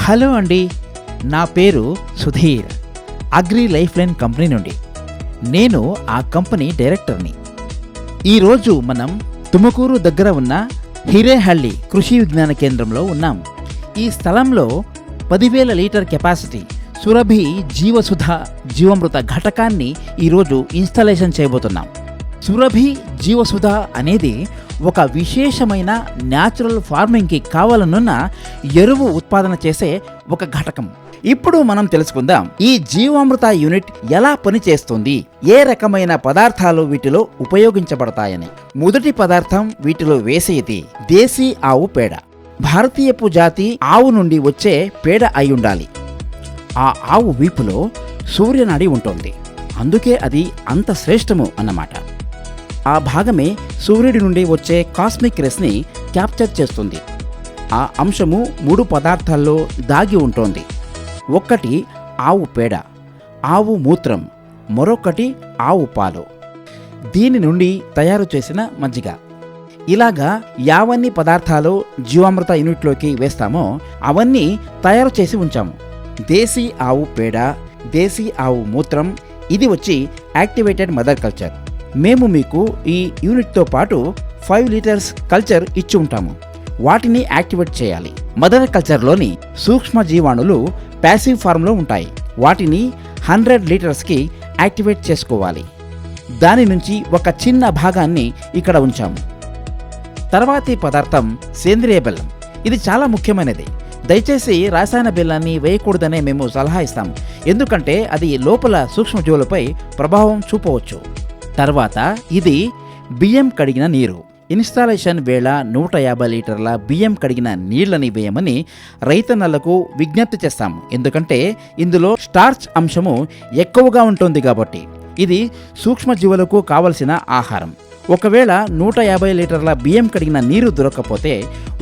Hello అండి, నా పేరు Sudheer. Agri life line company నుండి నేను ఆ కంపెనీ డైరెక్టర్ని. ఈరోజు మనం తుమకూరు దగ్గర ఉన్న హిరేహళ్ళి కృషి విజ్ఞాన కేంద్రంలో ఉన్నాం. ఈ స్థలంలో 10,000 లీటర్ కెపాసిటీ సురభి జీవసుధ జీవామృత ఘటకాన్ని ఈరోజు ఇన్స్టాలేషన్ చేయబోతున్నాం. సురభి జీవసుధ అనేది ఒక విశేషమైన న్యాచురల్ ఫార్మింగ్కి కావాలనున్న ఎరువు ఉత్పాదన చేసే ఒక ఘటకం. ఇప్పుడు మనం తెలుసుకుందాం ఈ జీవామృత యూనిట్ ఎలా పనిచేస్తుంది, ఏ రకమైన పదార్థాలు వీటిలో ఉపయోగించబడతాయని. మొదటి పదార్థం వీటిలో వేసేది దేశీ ఆవు పేడ. భారతీయపు జాతి ఆవు నుండి వచ్చే పేడ అయి ఉండాలి. ఆ ఆవు వీపులో సూర్యనాడి ఉంటుంది, అందుకే అది అంత శ్రేష్టము అన్నమాట. ఆ భాగమే సూర్యుడి నుండి వచ్చే కాస్మిక్ రేస్ని క్యాప్చర్ చేస్తుంది. ఆ అంశము 3 పదార్థాల్లో దాగి ఉంటుంది. ఒక్కటి ఆవు పేడ, ఆవు మూత్రం, మరొకటి ఆవు పాలు. దీని నుండి తయారు చేసిన మజ్జిగ. ఇలాగా యావన్ని పదార్థాలు జీవామృత యూనిట్లోకి వేస్తామో అవన్నీ తయారు చేసి ఉంచాము. దేశీ ఆవు పేడ, దేశీ ఆవు మూత్రం, ఇది వచ్చి యాక్టివేటెడ్ మదర్ కల్చర్. మేము మీకు ఈ యూనిట్తో పాటు 5 లీటర్స్ కల్చర్ ఇచ్చి ఉంటాము. వాటిని యాక్టివేట్ చేయాలి. మదర్ కల్చర్లోని సూక్ష్మ జీవాణులు ప్యాసివ్ ఫార్మ్లో ఉంటాయి. వాటిని 100 లీటర్స్కి యాక్టివేట్ చేసుకోవాలి. దాని నుంచి ఒక చిన్న భాగాన్ని ఇక్కడ ఉంచాము. తర్వాతి పదార్థం సేంద్రియ బెల్లం. ఇది చాలా ముఖ్యమైనది. దయచేసి రసాయన బెల్లాన్ని వేయకూడదనే మేము సలహా ఇస్తాము, ఎందుకంటే అది లోపల సూక్ష్మజీవులపై ప్రభావం చూపవచ్చు. తర్వాత ఇది బియ్యం కడిగిన నీరు. ఇన్స్టాలేషన్ వేళ 150 లీటర్ల బియ్యం కడిగిన నీళ్లని వేయమని రైతన్నలకు విజ్ఞప్తి చేస్తాము, ఎందుకంటే ఇందులో స్టార్చ్ అంశము ఎక్కువగా ఉంటుంది కాబట్టి. ఇది సూక్ష్మజీవులకు కావలసిన ఆహారం. ఒకవేళ 150 లీటర్ల బియ్యం కడిగిన నీరు దొరకకపోతే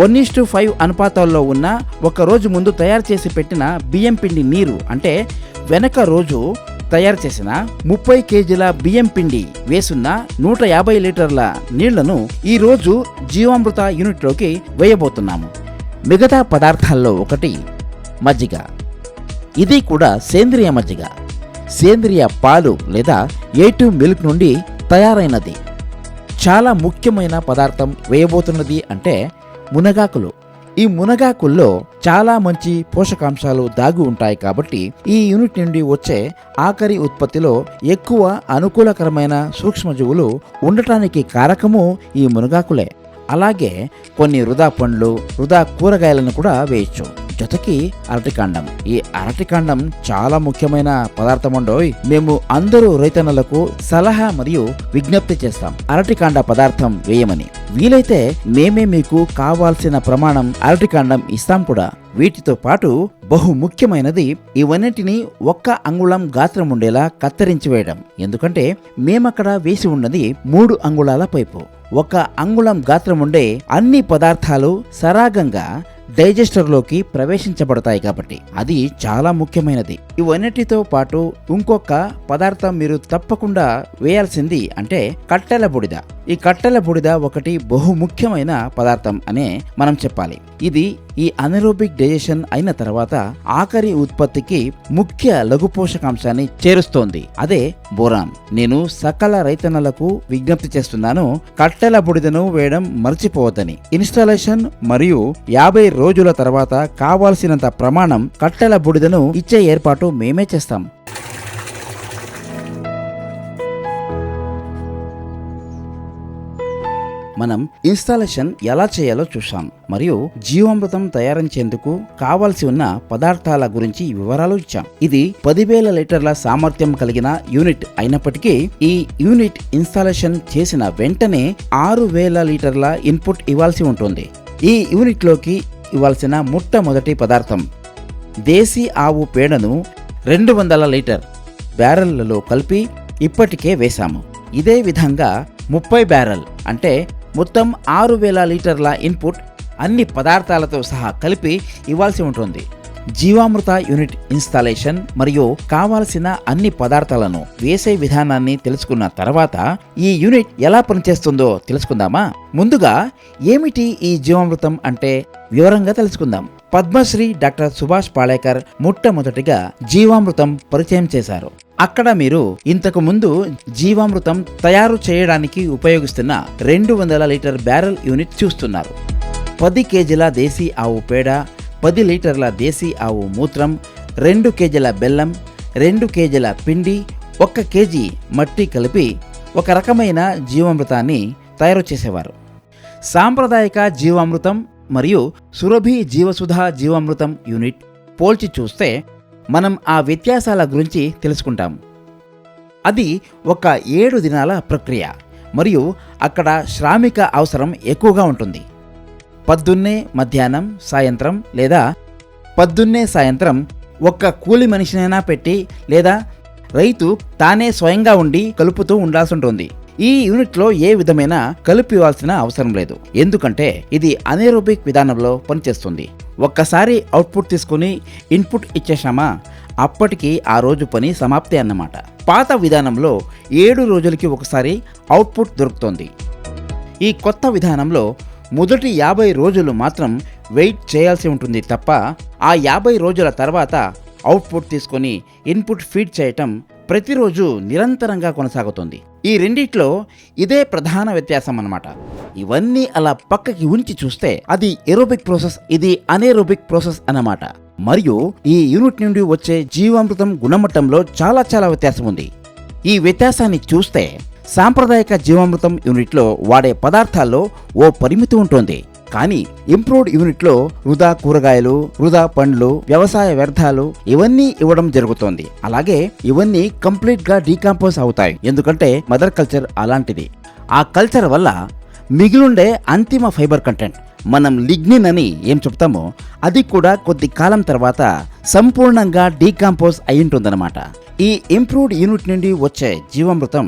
1:5 అనుపాతాల్లో ఉన్న ఒక రోజు ముందు తయారు చేసి పెట్టిన బియ్యం పిండి నీరు, అంటే వెనక రోజు తయారు చేసిన 30 కేజీల బియ్యం పిండి వేసున్న 150 లీటర్ల నీళ్లను ఈరోజు జీవామృత యూనిట్లోకి వేయబోతున్నాము. మిగతా పదార్థాల్లో ఒకటి మజ్జిగ. ఇది కూడా సేంద్రియ మజ్జిగ. సేంద్రియ పాలు లేదా A2 మిల్క్ నుండి తయారైనది. చాలా ముఖ్యమైన పదార్థం వేయబోతున్నది అంటే మునగాకులు. ఈ మునగాకుల్లో చాలా మంచి పోషకాంశాలు దాగి ఉంటాయి కాబట్టి ఈ యూనిట్ నుండి వచ్చే ఆఖరి ఉత్పత్తిలో ఎక్కువ అనుకూలకరమైన సూక్ష్మజీవులు ఉండటానికి కారకము ఈ మునగాకులే. అలాగే కొన్ని వృధా పండ్లు, వృధా కూరగాయలను కూడా వేయచ్చు. జొతకి అరటికాండం. ఈ అరటికాండం చాలా ముఖ్యమైన పదార్థం అండోయ్. మేము అందరూ రైతన్నలకు సలహా మరియు విజ్ఞప్తి చేస్తాం అరటికాండ పదార్థం వేయమని. వీలైతే మేమే మీకు కావాల్సిన ప్రమాణం అరటికాండం ఇస్తాం కూడా. వీటితో పాటు బహు ముఖ్యమైనది ఇవన్నిటిని 1 అంగుళం గాత్రం ఉండేలా కత్తిరించి వేయడం. ఎందుకంటే మేమక్కడ వేసి ఉన్నది 3 అంగుళాల పైపు. 1 అంగుళం గాత్రం ఉండే అన్ని పదార్థాలు సరాగంగా డైజెస్టర్లోకి ప్రవేశించబడతాయి కాబట్టి అది చాలా ముఖ్యమైనది. ఇవన్నిటితో పాటు ఇంకొక పదార్థం మీరు తప్పకుండా వేయాల్సింది అంటే కట్టెల బూడిద. ఈ కట్టెల బూడిద ఒకటి బహు ముఖ్యమైన పదార్థం అనే మనం చెప్పాలి. ఇది ఈ అనెరోబిక్ డైజెషన్ అయిన తర్వాత ఆఖరి ఉత్పత్తికి ముఖ్య లఘు పోషకాంశాన్ని చేరుస్తోంది, అదే బోరాన్. నేను సకల రైతన్నలకు విజ్ఞప్తి చేస్తున్నాను, కట్టెల బూడిదను వేయడం మర్చిపోవద్దని. ఇన్స్టాలేషన్ మరియు 50 రోజుల తర్వాత కావాల్సినంత ప్రమాణం కట్టెల బూడిదను ఇచ్చే ఏర్పాటు మేమే చేస్తాం. మనం ఇన్స్టాలేషన్ ఎలా చేయాలో చూసాం మరియు జీవామృతం తయారించేందుకు కావాల్సి ఉన్న పదార్థాల గురించి వివరాలు ఇచ్చాం. ఇది 10,000 లీటర్ల సామర్థ్యం కలిగిన యూనిట్ అయినప్పటికీ ఈ యూనిట్ ఇన్స్టాలేషన్ చేసిన వెంటనే 6,000 లీటర్ల ఇన్పుట్ ఇవ్వాల్సి ఉంటుంది. ఈ యూనిట్లోకి ఇవ్వాల్సిన మొట్టమొదటి పదార్థం దేశీ ఆవు పేడను 200 లీటర్ బ్యారెళ్లలో కలిపి ఇప్పటికే వేశాము. ఇదే విధంగా 30 బ్యారెల్ అంటే మొత్తం 6,000 లీటర్ల ఇన్పుట్ అన్ని పదార్థాలతో సహా కలిపి ఇవ్వాల్సి ఉంటుంది. జీవామృత యూనిట్ ఇన్స్టాలేషన్ మరియు కావాల్సిన అన్ని పదార్థాలను వేసే విధానాన్ని తెలుసుకున్న తర్వాత ఈ యూనిట్ ఎలా పనిచేస్తుందో తెలుసుకుందామా? ముందుగా ఏమిటి ఈ జీవామృతం అంటే వివరంగా తెలుసుకుందాం. పద్మశ్రీ డాక్టర్ సుభాష్ పాలేకర్ మొట్టమొదటిగా జీవామృతం పరిచయం చేశారు. అక్కడ మీరు ఇంతకు ముందు జీవామృతం తయారు చేయడానికి ఉపయోగిస్తున్న 200 లీటర్ బ్యారెల్ యూనిట్ చూస్తున్నారు. 10 కేజీల దేశీ ఆవు పేడ, 10 లీటర్ల దేశీ ఆవు మూత్రం, 2 కేజీల బెల్లం, 2 కేజీల పిండి, 1 కేజీ మట్టి కలిపి ఒక రకమైన జీవామృతాన్ని తయారు చేసేవారు. సాంప్రదాయిక జీవామృతం మరియు సురభి జీవసుధ జీవామృతం యూనిట్ పోల్చి చూస్తే మనం ఆ వ్యత్యాసాల గురించి తెలుసుకుంటాం. అది ఒక 7 దినాల ప్రక్రియ మరియు అక్కడ శ్రామిక అవసరం ఎక్కువగా ఉంటుంది. పొద్దున్నే, మధ్యాహ్నం, సాయంత్రం లేదా పొద్దున్నే సాయంత్రం ఒక్క కూలి మనిషినైనా పెట్టి లేదా రైతు తానే స్వయంగా ఉండి కలుపుతూ ఉండాల్సి ఉంటుంది. ఈ యూనిట్లో ఏ విధమైన కలిపి ఇవ్వాల్సిన అవసరం లేదు, ఎందుకంటే ఇది అనెరోబిక్ విధానంలో పనిచేస్తుంది. ఒక్కసారి అవుట్పుట్ తీసుకుని ఇన్పుట్ ఇచ్చేసామా, అప్పటికి ఆ రోజు పని సమాప్తి అన్నమాట. పాత విధానంలో 7 రోజులకి ఒకసారి అవుట్పుట్ దొరుకుతుంది. ఈ కొత్త విధానంలో మొదటి 50 రోజులు మాత్రం వెయిట్ చేయాల్సి ఉంటుంది తప్ప ఆ 50 రోజుల తర్వాత అవుట్పుట్ తీసుకొని ఇన్పుట్ ఫీడ్ చేయటం ప్రతిరోజు నిరంతరంగా కొనసాగుతుంది. ఈ రెండిట్లో ఇదే ప్రధాన వ్యత్యాసం అన్నమాట. ఇవన్నీ అలా పక్కకి ఉంచి చూస్తే అది ఏరోబిక్ ప్రాసెస్, ఇది అనెరోబిక్ ప్రాసెస్ అన్నమాట. మరియు ఈ యూనిట్ నుండి వచ్చే జీవామృతం గుణమట్టంలో చాలా వ్యత్యాసం ఉంది. ఈ వ్యత్యాసాన్ని చూస్తే సాంప్రదాయిక జీవామృతం యూనిట్లో వాడే పదార్థాల్లో ఓ పరిమితి ఉంటుంది. కానీ ఇంప్రూవ్డ్ యూనిట్లో వృధా కూరగాయలు, వృధా పండ్లు, వ్యవసాయ వ్యర్థాలు ఇవన్నీ ఇవ్వడం జరుగుతోంది. అలాగే ఇవన్నీ కంప్లీట్ గా డీకంపోజ్ అవుతాయి, ఎందుకంటే మదర్ కల్చర్ అలాంటిది. ఆ కల్చర్ వల్ల మిగిలుండే అంతిమ ఫైబర్ కంటెంట్, మనం లిగ్నిన్ అని ఏం చెప్తామో అది కూడా కొద్ది కాలం తర్వాత సంపూర్ణంగా డీకంపోజ్ అయ్యుంటుందన్నమాట. ఈ ఇంప్రూవ్డ్ యూనిట్ నుండి వచ్చే జీవామృతం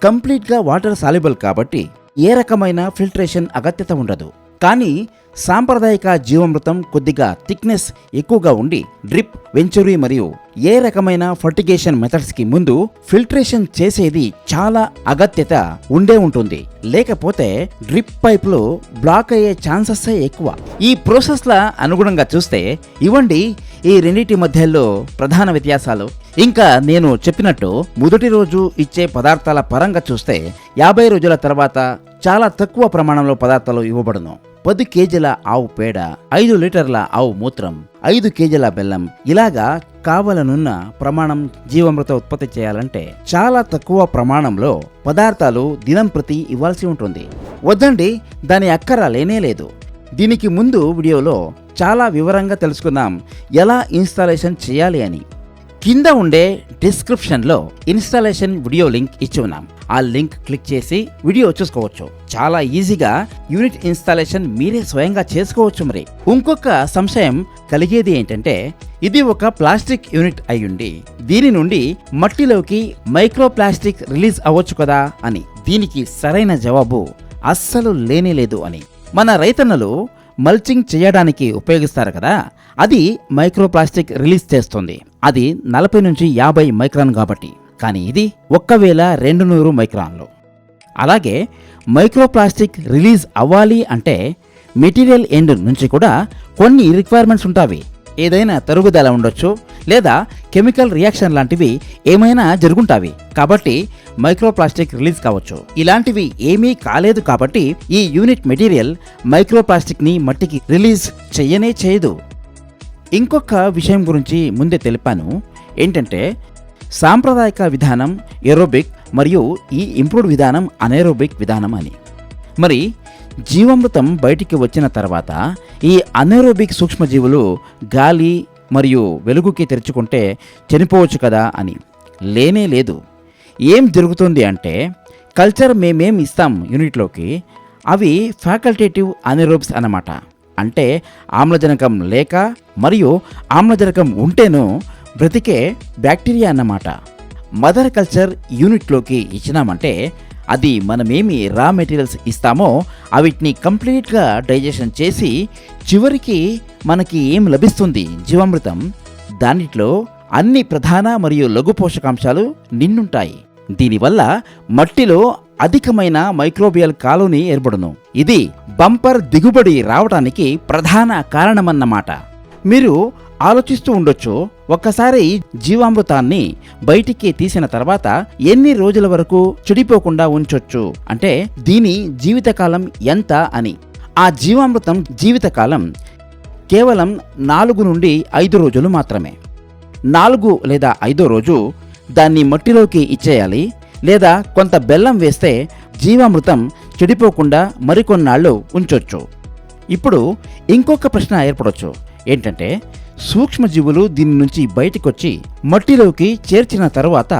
కంప్లీట్ గా వాటర్ సాల్యుబుల్ కాబట్టి ఏ రకమైన ఫిల్టరేషన్ అగత్యత ఉండదు. కానీ సాంప్రదాయిక జీవామృతం కొద్దిగా థిక్నెస్ ఎక్కువగా ఉండి డ్రిప్, వెంచురీ మరియు ఏ రకమైన ఫర్టిగేషన్ మెథడ్స్ కి ముందు ఫిల్టరేషన్ చేసేది చాలా అగత్యత ఉండే ఉంటుంది. లేకపోతే డ్రిప్ పైపులు బ్లాక్ అయ్యే ఛాన్సెస్ ఎక్కువ. ఈ ప్రాసెస్ ల అనుగుణంగా చూస్తే ఇవ్వండి ఈ రెండింటి మధ్యలో ప్రధాన వ్యత్యాసాలు. ఇంకా నేను చెప్పినట్టు మొదటి రోజు ఇచ్చే పదార్థాల పరంగా చూస్తే 50 రోజుల తర్వాత చాలా తక్కువ ప్రమాణంలో పదార్థాలు ఇవ్వబడును. 10 కేజీల ఆవు పేడ, 5 లీటర్ల ఆవు మూత్రం, 5 కేజీల బెల్లం, ఇలాగా కావాలనున్న ప్రమాణం జీవామృత ఉత్పత్తి చేయాలంటే చాలా తక్కువ ప్రమాణంలో పదార్థాలు దినం ప్రతి ఇవ్వాల్సి ఉంటుంది. వద్దండి, దాని అక్కర లేనే లేదు. దీనికి ముందు వీడియోలో చాలా వివరంగా తెలుసుకుందాం ఎలా ఇన్స్టాలేషన్ చేయాలి అని. కింద ఉండే డిస్క్రిప్షన్లో ఇన్స్టాలేషన్ వీడియో లింక్ ఇచ్చి ఉన్నాం. ఆ లింక్ క్లిక్ చేసి వీడియో చూసుకోవచ్చు. చాలా ఈజీగా యూనిట్ ఇన్స్టాలేషన్ మీరే స్వయంగా చేసుకోవచ్చు. మరి ఇంకొక సంశయం కలిగేది ఏంటంటే, ఇది ఒక ప్లాస్టిక్ యూనిట్ అయ్యుండి దీని నుండి మట్టిలోకి మైక్రో ప్లాస్టిక్ రిలీజ్ అవ్వచ్చు కదా అని. దీనికి సరైన జవాబు అస్సలు లేనేలేదు అని. మన రైతన్నలు మల్చింగ్ చేయడానికి ఉపయోగిస్తారు కదా, అది మైక్రోప్లాస్టిక్ రిలీజ్ చేస్తుంది. అది 40 నుంచి 50 మైక్రాన్ కాబట్టి. కానీ ఇది 1200 మైక్రాన్లు. అలాగే మైక్రోప్లాస్టిక్ రిలీజ్ అవ్వాలి అంటే మెటీరియల్ ఎండ్ నుంచి కూడా కొన్ని రిక్వైర్మెంట్స్ ఉంటాయి. ఏదైనా తరుగుదల ఉండొచ్చు, లేదా కెమికల్ రియాక్షన్ లాంటివి ఏమైనా జరుగుంటావి. కాబట్టి మైక్రోప్లాస్టిక్ రిలీజ్ కావచ్చు. ఇలాంటివి ఏమీ కాలేదు కాబట్టి ఈ యూనిట్ మెటీరియల్ మైక్రోప్లాస్టిక్ ని మట్టికి రిలీజ్ చేయదు. ఇంకొక విషయం గురించి ముందే తెలిపాను. ఏంటంటే సాంప్రదాయిక విధానం ఏరోబిక్ మరియు ఈ ఇంప్రూవ్డ్ విధానం అనెరోబిక్ విధానం అని. మరి జీవామృతం బయటికి వచ్చిన తర్వాత ఈ అనెరోబిక్ సూక్ష్మజీవులు గాలి మరియు వెలుగుకి తెరుచుకుంటే చనిపోవచ్చు కదా అని. లేనే లేదు. ఏం జరుగుతుంది అంటే కల్చర్ మేమేం ఇస్తాం యూనిట్లోకి, అవి ఫ్యాకల్టేటివ్ అనెరోబ్స్ అన్నమాట. అంటే ఆమ్లజనకం లేక మరియు ఆమ్లజనకం ఉంటేనూ బ్రతికే బ్యాక్టీరియా అన్నమాట. మదర్ కల్చర్ యూనిట్లోకి ఇచ్చినామంటే అది మనమేమి రా మెటీరియల్స్ ఇస్తామో అవిటిని కంప్లీట్గా డైజెషన్ చేసి చివరికి మనకి ఏం లభిస్తుంది జీవామృతం, దానిట్లో అన్ని ప్రధాన మరియు లఘు పోషకాంశాలు నిండుంటాయి. దీనివల్ల మట్టిలో అధికమైన మైక్రోబియల్ కాలనీ ఏర్పడును. ఇది బంపర్ దిగుబడి రావడానికి ప్రధాన కారణమన్నమాట. మీరు ఆలోచిస్తూ ఉండొచ్చు, ఒక్కసారి జీవామృతాన్ని బయటికి తీసిన తర్వాత ఎన్ని రోజుల వరకు చెడిపోకుండా ఉంచొచ్చు, అంటే దీని జీవితకాలం ఎంత అని. ఆ జీవామృతం జీవితకాలం కేవలం 4 నుండి 5 రోజులు మాత్రమే. 4 లేదా 5వ రోజు దాన్ని మట్టిలోకి ఇచ్చేయాలి, లేదా కొంత బెల్లం వేస్తే జీవామృతం చెడిపోకుండా మరికొన్నాళ్ళు ఉంచొచ్చు. ఇప్పుడు ఇంకొక ప్రశ్న ఏర్పడవచ్చు, ఏంటంటే సూక్ష్మజీవులు దీని నుంచి బయటకొచ్చి మట్టిలోకి చేర్చిన తరువాత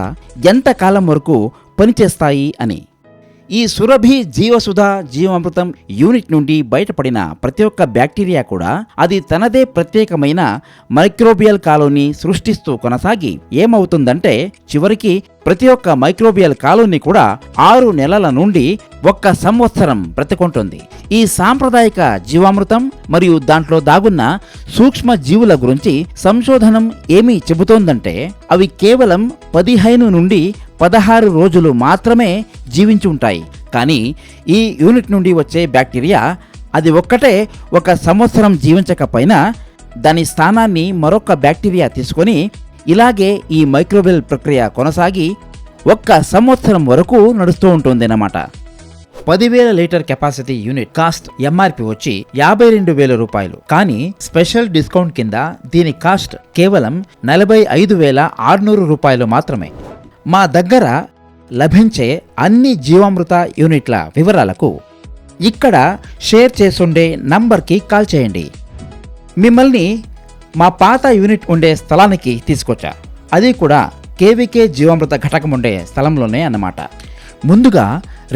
ఎంతకాలం వరకు పనిచేస్తాయి అని. ఈ సురభి జీవసుధ జీవామృతం యూనిట్ నుండి బయటపడిన ప్రతి ఒక్క బ్యాక్టీరియా కూడా అది తనదే ప్రత్యేకమైన మైక్రోబియల్ కాలనీ సృష్టిస్తూ కొనసాగి ఏమవుతుందంటే చివరికి ప్రతి ఒక్క మైక్రోబియల్ కాలనీ కూడా 6 నెలల నుండి 1 సంవత్సరం బ్రతికుంటుంది. ఈ సాంప్రదాయిక జీవామృతం మరియు దాంట్లో దాగున్న సూక్ష్మ జీవుల గురించి సంశోధనం ఏమి చెబుతోందంటే అవి కేవలం 15 నుండి 16 రోజులు మాత్రమే జీవించి ఉంటాయి. కానీ ఈ యూనిట్ నుండి వచ్చే బ్యాక్టీరియా అది ఒక్కటే 1 సంవత్సరం జీవించకపోయినా దాని స్థానాన్ని మరొక బ్యాక్టీరియా తీసుకొని ఇలాగే ఈ మైక్రోబియల్ ప్రక్రియ కొనసాగి 1 సంవత్సరం వరకు నడుస్తూ ఉంటుందన్నమాట. 10,000 litre capacity unit cost MRP వచ్చి 52,000 రూపాయలు. కానీ స్పెషల్ డిస్కౌంట్ కింద దీని కాస్ట్ కేవలం 45,600 రూపాయలు మాత్రమే. మా దగ్గర లభించే అన్ని జీవామృత యూనిట్ల వివరాలకు ఇక్కడ షేర్ చేసుండే నంబర్కి కాల్ చేయండి. మిమ్మల్ని మా పాత యూనిట్ ఉండే స్థలానికి తీసుకొచ్చా, అది కూడా కేవీకే జీవామృత ఘటకం ఉండే స్థలంలోనే అన్నమాట. ముందుగా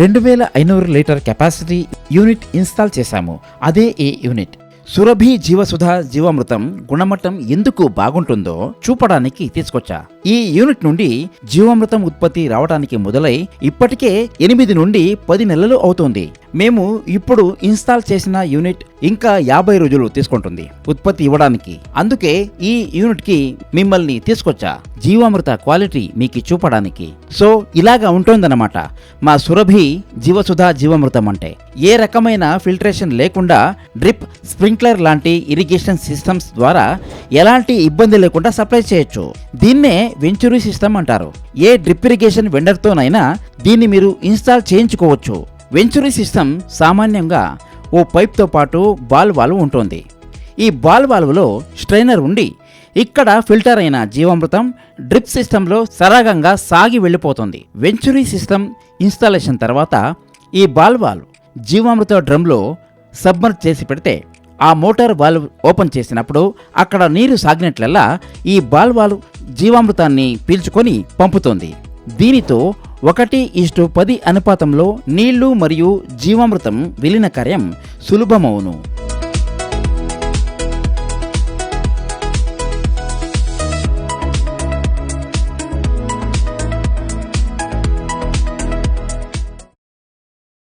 2,500 లీటర్ కెపాసిటీ యూనిట్ ఇన్స్టాల్ చేశాము. అదే ఈ యూనిట్. సురభి జీవసుధ జీవామృతం గుణమట్టం ఎందుకు బాగుంటుందో చూపడానికి తీసుకొచ్చా. ఈ యూనిట్ నుండి జీవామృతం ఉత్పత్తి రావడానికి మొదలై ఇప్పటికే 8 నుండి 10 నెలలు అవుతుంది. మేము ఇప్పుడు ఇన్స్టాల్ చేసిన యూనిట్ ఇంకా 50 రోజులు తీసుకుంటుంది ఉత్పత్తి ఇవ్వడానికి. అందుకే ఈ యూనిట్ కి మిమ్మల్ని తీసుకొచ్చా, జీవామృత క్వాలిటీ మీకు చూపడానికి. సో ఇలాగా ఉంటుందన్నమాట మా సురభి జీవసుధ జీవామృతం అంటే. ఏ రకమైన ఫిల్టరేషన్ లేకుండా డ్రిప్, స్ప్రింక్లర్ లాంటి ఇరిగేషన్ సిస్టమ్స్ ద్వారా ఎలాంటి ఇబ్బంది లేకుండా సప్లై చేయొచ్చు. దీన్నే వెంచురీ సిస్టమ్ అంటారు. ఏ డ్రిప్ ఇరిగేషన్ వెండర్తోనైనా దీన్ని మీరు ఇన్స్టాల్ చేయించుకోవచ్చు. వెంచురీ సిస్టమ్ సామాన్యంగా ఓ పైప్తో పాటు బాల్ వాల్వ్ ఉంటుంది. ఈ బాల్ వాల్వ్లో స్ట్రైనర్ ఉండి ఇక్కడ ఫిల్టర్ అయిన జీవామృతం డ్రిప్ సిస్టంలో సరాగంగా సాగి వెళ్ళిపోతుంది. వెంచురీ సిస్టమ్ ఇన్స్టాలేషన్ తర్వాత ఈ బాల్ వాల్వ్ జీవామృత డ్రమ్లో సబ్మర్జ్ చేసి పెడితే ఆ మోటార్ వాల్వ్ ఓపెన్ చేసినప్పుడు అక్కడ నీరు సాగినట్లల్లా ఈ బాల్ వాల్వ్ జీవామృతాన్ని పీల్చుకొని పంపుతుంది. దీనితో 1:10 అనుపాతంలో నీళ్లు మరియు జీవామృతం విలీన కార్యం సులభమవును.